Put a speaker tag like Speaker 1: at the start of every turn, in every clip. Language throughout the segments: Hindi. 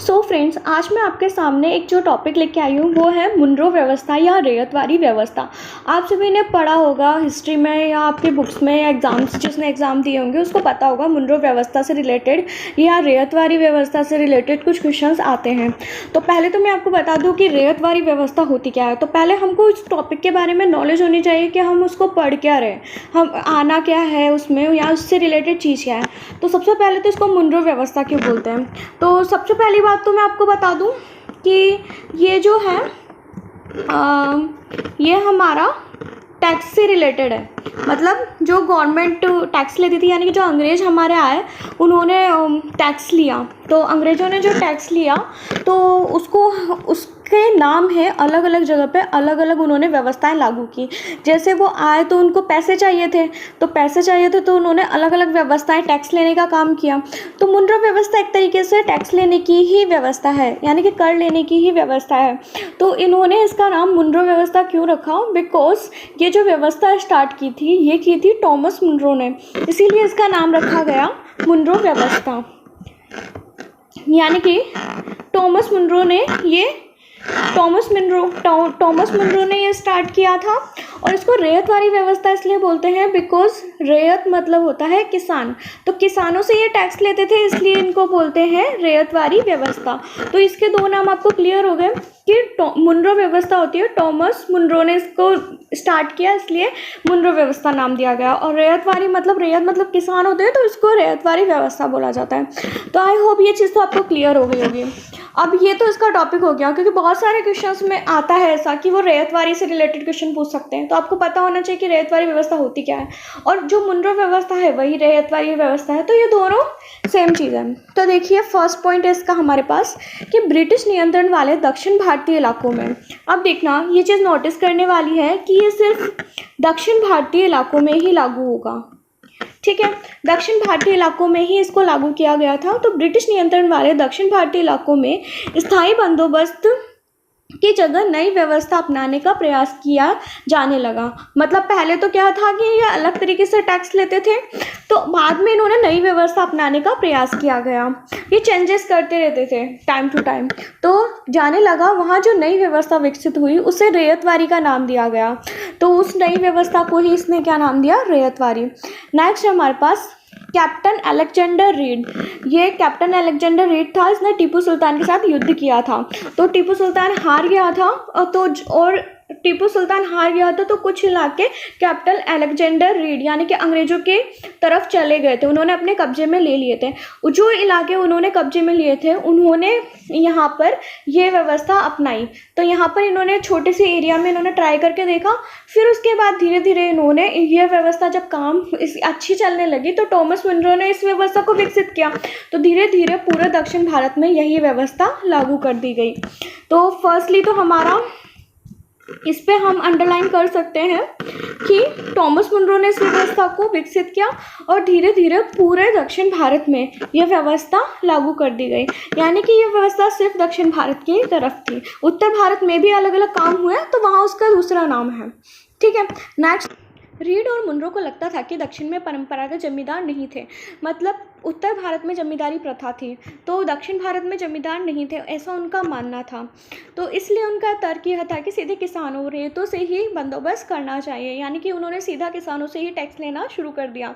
Speaker 1: सो फ्रेंड्स, आज मैं आपके सामने एक जो टॉपिक लेके आई हूँ वो है मुनरो व्यवस्था या रैयतवारी व्यवस्था। आप सभी ने पढ़ा होगा हिस्ट्री में या आपकी बुक्स में या एग्जाम्स, जिसने एग्ज़ाम दिए होंगे उसको पता होगा मुनरो व्यवस्था से रिलेटेड या रैयतवारी व्यवस्था से रिलेटेड कुछ क्वेश्चंस आते हैं। तो पहले तो मैं आपको बता दूँ कि रैयतवारी व्यवस्था होती क्या है। तो पहले हमको इस टॉपिक के बारे में नॉलेज होनी चाहिए कि हम उसको पढ़ क्या रहे, हम आना क्या है उसमें या उससे रिलेटेड चीज़ क्या है। तो सबसे पहले तो इसको मुनरो व्यवस्था क्यों बोलते हैं। तो सबसे पहली बात तो मैं आपको बता दूं कि ये जो है ये हमारा टैक्स से रिलेटेड है। मतलब जो गवर्नमेंट टैक्स लेती थी, यानी कि जो अंग्रेज़ हमारे आए उन्होंने टैक्स लिया। तो अंग्रेज़ों ने जो टैक्स लिया तो उसके नाम है अलग अलग जगह पे अलग अलग उन्होंने व्यवस्थाएं लागू की। जैसे वो आए तो उनको पैसे चाहिए थे, तो उन्होंने अलग अलग व्यवस्थाएं टैक्स लेने का काम किया। तो मुनरो व्यवस्था एक तरीके से टैक्स लेने की ही व्यवस्था है, यानी कि कर लेने की ही व्यवस्था है। तो इन्होंने इसका नाम मुनरो व्यवस्था क्यों रखा, बिकॉज ये जो व्यवस्था स्टार्ट की थी ये की थी टॉमस मुनरो ने, इसीलिए इसका नाम रखा गया मुनरो व्यवस्था। यानी कि टॉमस मुनरो ने ये स्टार्ट किया था। और इसको रैयतवारी व्यवस्था इसलिए बोलते हैं बिकॉज रैयत मतलब होता है किसान, तो किसानों से ये टैक्स लेते थे, इसलिए इनको बोलते हैं रैयतवारी व्यवस्था। तो इसके दो नाम आपको क्लियर हो गए कि मुनरो व्यवस्था होती है, टॉमस मुनरो ने इसको स्टार्ट किया इसलिए मुनरो व्यवस्था नाम दिया गया। और रैयत मतलब किसान होते हैं, तो इसको रैयतवारी व्यवस्था बोला जाता है। तो आई होप ये चीज़ तो आपको क्लियर हो गई होगी। अब ये तो इसका टॉपिक हो गया, क्योंकि बहुत सारे क्वेश्चंस में आता है ऐसा कि वो रैयतवारी से रिलेटेड क्वेश्चन पूछ सकते हैं। तो आपको पता होना चाहिए कि रैयतवारी व्यवस्था होती क्या है, और जो मुनरो व्यवस्था है वही रैयतवारी व्यवस्था है। तो ये दोनों सेम चीज़ है। तो देखिए, फर्स्ट पॉइंट है इसका हमारे पास कि ब्रिटिश नियंत्रण वाले दक्षिण भारतीय इलाकों में। अब देखना, ये चीज़ नोटिस करने वाली है कि ये सिर्फ दक्षिण भारतीय इलाकों में ही लागू होगा। ठीक है, दक्षिण भारतीय इलाकों में ही इसको लागू किया गया था। तो ब्रिटिश नियंत्रण वाले दक्षिण भारतीय इलाकों में स्थायी बंदोबस्त की जगह नई व्यवस्था अपनाने का प्रयास किया जाने लगा। मतलब पहले तो क्या था कि ये अलग तरीके से टैक्स लेते थे, तो बाद में इन्होंने नई व्यवस्था अपनाने का प्रयास किया गया। ये चेंजेस करते रहते थे टाइम टू टाइम। तो जाने लगा वहाँ जो नई व्यवस्था विकसित हुई उसे रैयतवारी का नाम दिया गया। तो उस नई व्यवस्था को ही इसने क्या नाम दिया, रैयतवारी। नेक्स्ट हमारे पास कैप्टन अलेक्जेंडर रीड। ये कैप्टन अलेक्जेंडर रीड था, इसने टीपू सुल्तान के साथ युद्ध किया था। तो टीपू सुल्तान हार गया था, तो कुछ इलाके कैप्टन अलेक्जेंडर रीड यानी कि अंग्रेजों के तरफ चले गए थे, उन्होंने अपने कब्जे में ले लिए थे। जो इलाके उन्होंने कब्जे में लिए थे उन्होंने यहाँ पर ये व्यवस्था अपनाई। तो यहाँ पर इन्होंने छोटे से एरिया में इन्होंने ट्राई करके देखा, फिर उसके बाद धीरे धीरे इन्होंने ये व्यवस्था जब काम अच्छी चलने लगी तो टॉमस मुनरो ने इस व्यवस्था को विकसित किया। तो धीरे धीरे पूरे दक्षिण भारत में यही व्यवस्था लागू कर दी गई। तो फर्स्टली तो हमारा इस पे हम अंडरलाइन कर सकते हैं कि टॉमस मुनरो ने इस व्यवस्था को विकसित किया और धीरे धीरे पूरे दक्षिण भारत में यह व्यवस्था लागू कर दी गई। यानी कि यह व्यवस्था सिर्फ दक्षिण भारत की तरफ थी, उत्तर भारत में भी अलग अलग काम हुए तो वहाँ उसका दूसरा नाम है। ठीक है, नेक्स्ट, रीड और मुनरो को लगता था कि दक्षिण में परंपरागत जमींदार नहीं थे। मतलब उत्तर भारत में जमींदारी प्रथा थी, तो दक्षिण भारत में जमींदार नहीं थे, ऐसा उनका मानना था। तो इसलिए उनका तर्क यह था कि सीधे किसानों रेतों से ही बंदोबस्त करना चाहिए। यानी कि उन्होंने सीधा किसानों से ही टैक्स लेना शुरू कर दिया।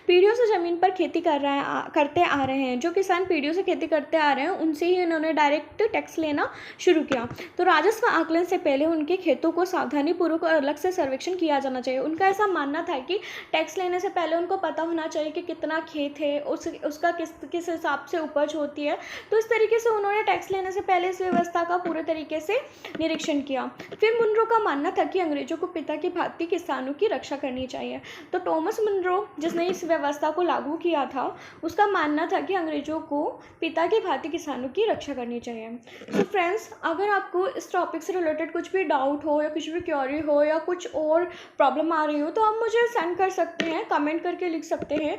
Speaker 1: पीढ़ियों से ज़मीन पर खेती करते आ रहे हैं, जो किसान पीढ़ियों से खेती करते आ रहे हैं उनसे ही उन्होंने डायरेक्ट टैक्स लेना शुरू किया। तो राजस्व आकलन से पहले उनके खेतों को सावधानीपूर्वक और अलग से सर्वेक्षण किया जाना चाहिए। उनका ऐसा मानना था कि टैक्स लेने से पहले उनको पता होना चाहिए कि कितना खेत है, उसका किस हिसाब से उपज होती है। तो इस तरीके से उन्होंने टैक्स लेने से पहले इस व्यवस्था का पूरे तरीके से निरीक्षण किया। फिर मुनरो का मानना था कि अंग्रेजों को पिता की भांति किसानों की रक्षा करनी चाहिए। तो टॉमस मुनरो जिसने इस व्यवस्था को लागू किया था उसका मानना था कि अंग्रेजों को पिता की भांति किसानों की रक्षा करनी चाहिए। तो फ्रेंड्स, अगर आपको इस टॉपिक से रिलेटेड कुछ भी डाउट हो या कुछ भी क्वेरी हो या कुछ और प्रॉब्लम आ रही हो तो आप मुझे सेंड कर सकते हैं, कमेंट करके लिख सकते हैं।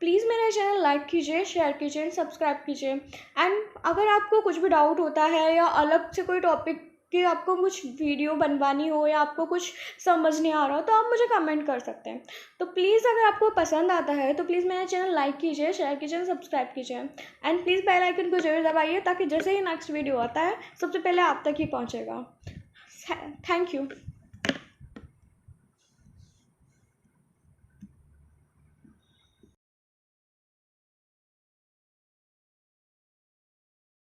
Speaker 1: प्लीज़ मेरा चैनल लाइक कीजिए, शेयर कीजिए, सब्सक्राइब कीजिए। एंड अगर आपको कुछ भी डाउट होता है या अलग से कोई टॉपिक कि आपको कुछ वीडियो बनवानी हो या आपको कुछ समझ नहीं आ रहा हो तो आप मुझे कमेंट कर सकते हैं। तो प्लीज़ अगर आपको पसंद आता है तो प्लीज़ मेरा चैनल लाइक कीजिए, शेयर कीजिए, सब्सक्राइब कीजिए एंड प्लीज़ बेल आइकन को जरूर दबाइए ताकि जैसे ही नेक्स्ट वीडियो आता है सबसे पहले आप तक ही पहुँचेगा। Thank you.